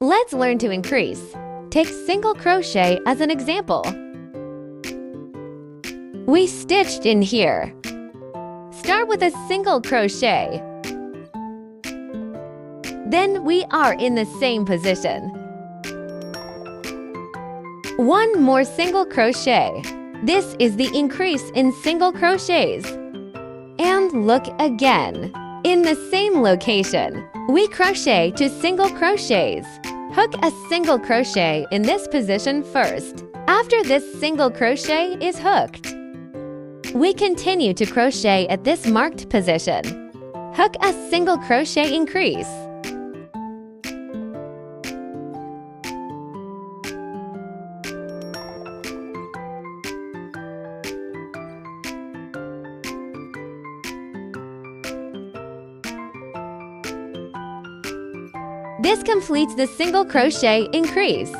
Let's learn to increase. Take single crochet as an example. We stitched in here. Start with a single crochet. Then we are in the same position. One more single crochet. This is the increase in single crochets. And look again. In the same location, we crochet 2 single crochets. Hook a single crochet in this position first. After this single crochet is hooked, we continue to crochet at this marked position. Hook a single crochet increase. This completes the single crochet increase.